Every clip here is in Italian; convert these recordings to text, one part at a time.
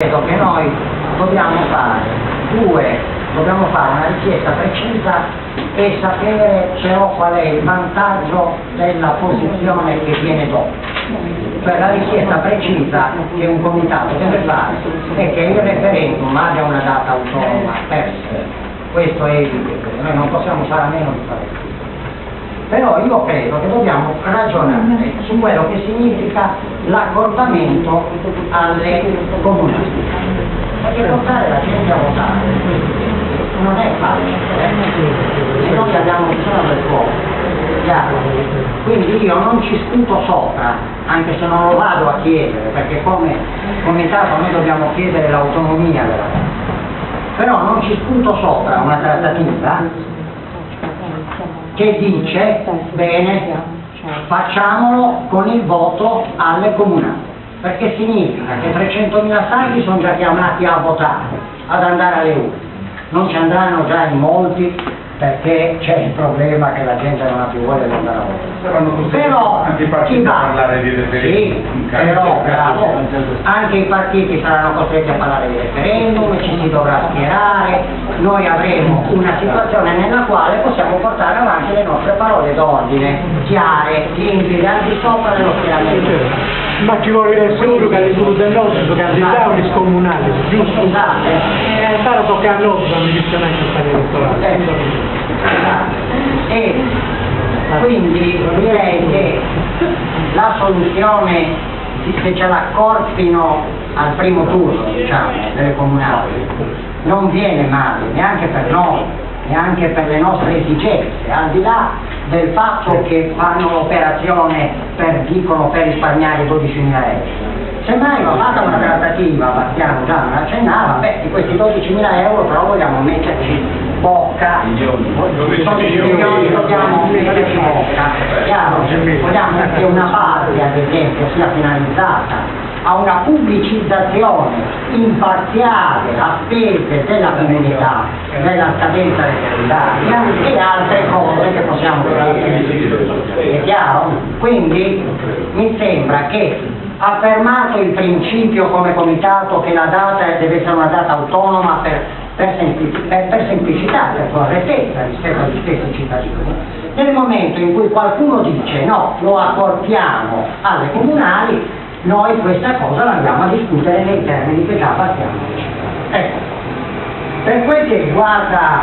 Credo che noi dobbiamo fare una richiesta precisa e sapere però qual è il vantaggio della posizione che viene dopo. Cioè la richiesta precisa che un comitato deve fare è che il referendum abbia una data autonoma per sé. Questo è evidente, noi non possiamo fare a meno di fare questo. Però io credo che dobbiamo ragionare su quello che significa l'accorpamento alle comunali. Perché portare la gente a votare non è facile, e noi abbiamo bisogno del fuoco, chiaro? Quindi io non ci sputo sopra, anche se non lo vado a chiedere, perché come comitato noi dobbiamo chiedere l'autonomia della casa. Però non ci sputo sopra una trattativa che dice, bene, facciamolo con il voto alle comunali, perché significa che 300.000 sardi sono già chiamati a votare, ad andare alle urne. Non ci andranno già in molti perché c'è il problema che la gente non ha più voglia di andare a votare. Però anche i partiti a parlare di referendum. Sì, però bravo, anche i partiti saranno costretti a parlare di referendum, ci si dovrà schierare, noi avremo una situazione nella quale possiamo portare avanti le nostre parole d'ordine, chiare, limpide, al di sopra dello schieramento. Ma ci vuole solo che del nostro candidati comunali, giusto? Stare toccando a noi, mi dice anche il elettorale. E quindi direi che la soluzione se ce l'accorpino al primo turno, diciamo, delle comunali, non viene male, neanche per noi, neanche per le nostre esigenze, al di là del fatto che fanno l'operazione dicono per risparmiare 12.000 euro. Semmai va fatta una trattativa, Bastiano già non accennava, di questi 12.000 euro però vogliamo metterci bocca, 12 milioni dobbiamo metterci bocca, chiaro? Vogliamo che una parte ad esempio sia finalizzata a una pubblicizzazione imparziale a spese della comunità, della scadenza referendaria e altre cose che possiamo fare. È chiaro? Quindi mi sembra che affermato il principio come comitato che la data deve essere una data autonoma per semplicità, per correttezza rispetto agli stessi cittadini, nel momento in cui qualcuno dice no, lo accorpiamo alle comunali, noi questa cosa la andiamo a discutere nei termini che già partiamo. Ecco, per quel che riguarda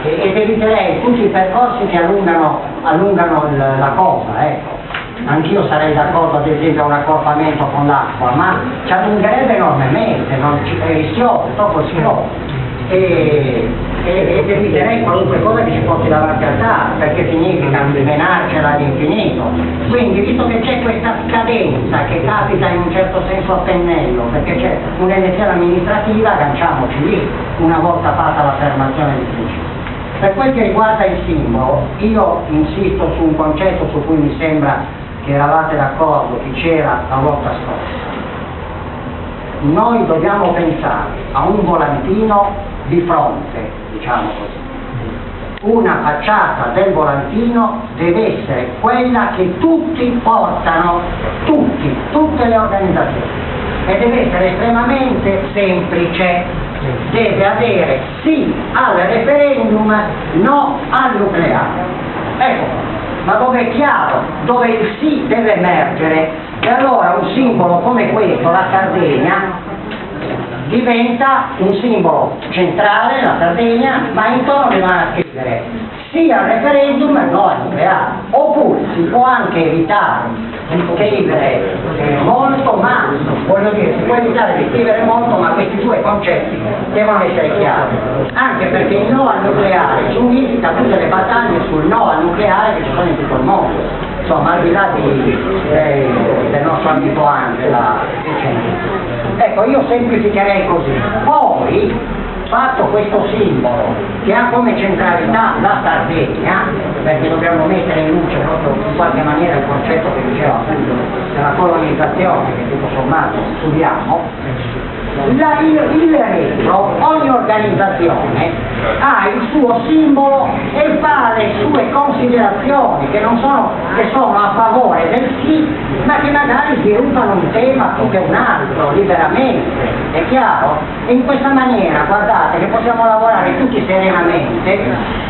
ed eviterei tutti i percorsi che allungano la cosa, ecco. Anch'io sarei d'accordo ad esempio a un accorpamento con l'acqua, ma ci allungherebbe enormemente, non ci è rischioso, troppo rischioso. Ed eviterei qualunque cosa che ci porti davanti al TAR, perché significa menarcela all'infinito. Quindi visto che c'è questa scadenza che capita in un certo senso a pennello, perché c'è un'elezione amministrativa, agganciamoci lì una volta fatta l'affermazione di principio. Per quel che riguarda il simbolo, io insisto su un concetto su cui mi sembra che eravate d'accordo, chi c'era la volta scorsa. Noi dobbiamo pensare a un volantino di fronte, diciamo così. Una facciata del volantino deve essere quella che tutti portano, tutte le organizzazioni, e deve essere estremamente semplice, deve avere sì al referendum, no al nucleare. Ecco, ma dove è chiaro, dove il sì deve emergere, e allora un simbolo come questo, la Sardegna, diventa un simbolo centrale, la Sardegna, ma intorno devono scrivere sia al referendum e no al nucleare. Oppure si può anche evitare di scrivere molto, ma voglio dire, si può evitare di scrivere molto, ma questi due concetti devono essere chiari. Anche perché il no al nucleare significa tutte le battaglie sul no al nucleare che ci sono in tutto il mondo. Insomma, al di là del nostro amico Angela, ecco, io semplificherei così. Poi, fatto questo simbolo che ha come centralità la Sardegna, perché dobbiamo mettere in luce proprio in qualche maniera il concetto che diceva appunto della colonizzazione che tutto sommato studiamo, il retro, ogni organizzazione ha il suo simbolo e fa le sue considerazioni che sono a favore del sì, ma che magari sviluppano un tema più che un altro, liberamente, è chiaro? E in questa maniera, guardate, che possiamo lavorare tutti serenamente,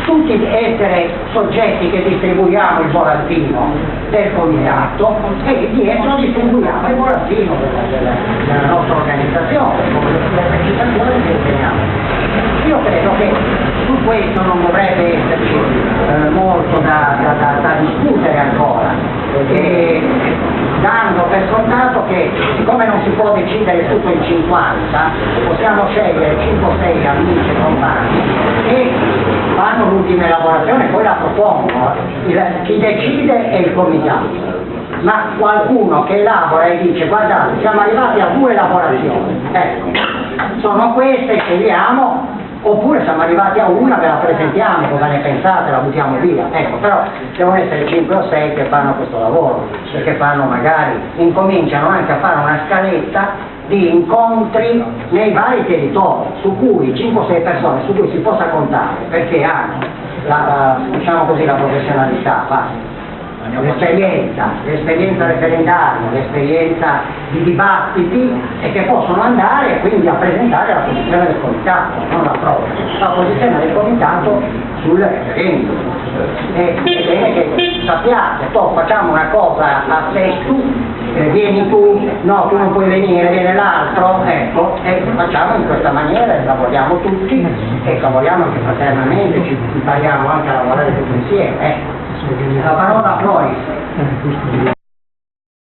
tutti essere soggetti che distribuiamo il volantino del comitato e dietro distribuiamo il volantino della nostra organizzazione, come le precisazioni che teniamo. Io credo che su questo non dovrebbe esserci molto da discutere ancora, dando per scontato che siccome non si può decidere tutto in 50, possiamo scegliere 5 o 6 amici e compagni e fanno l'ultima elaborazione e poi la propongono. Chi decide è il comitato. Ma qualcuno che elabora e dice guardate siamo arrivati a 2 elaborazioni, ecco, sono queste, scegliamo, oppure siamo arrivati a una, ve la presentiamo, cosa ne pensate, la buttiamo via, ecco, però devono essere 5 o 6 che fanno questo lavoro, perché incominciano anche a fare una scaletta di incontri nei vari territori, su cui 5 o 6 persone, su cui si possa contare, perché hanno diciamo così, la professionalità, l'esperienza referendaria, l'esperienza di dibattiti e che possono andare quindi a presentare la posizione del comitato, non la propria, la posizione del comitato sul referendum. È bene che sappiate, poi facciamo una cosa a festu, vieni tu, no tu non puoi venire, viene l'altro, ecco, e facciamo in questa maniera, lavoriamo tutti e lavoriamo anche fraternamente, ci impariamo anche a lavorare tutti insieme. La parola a Floris.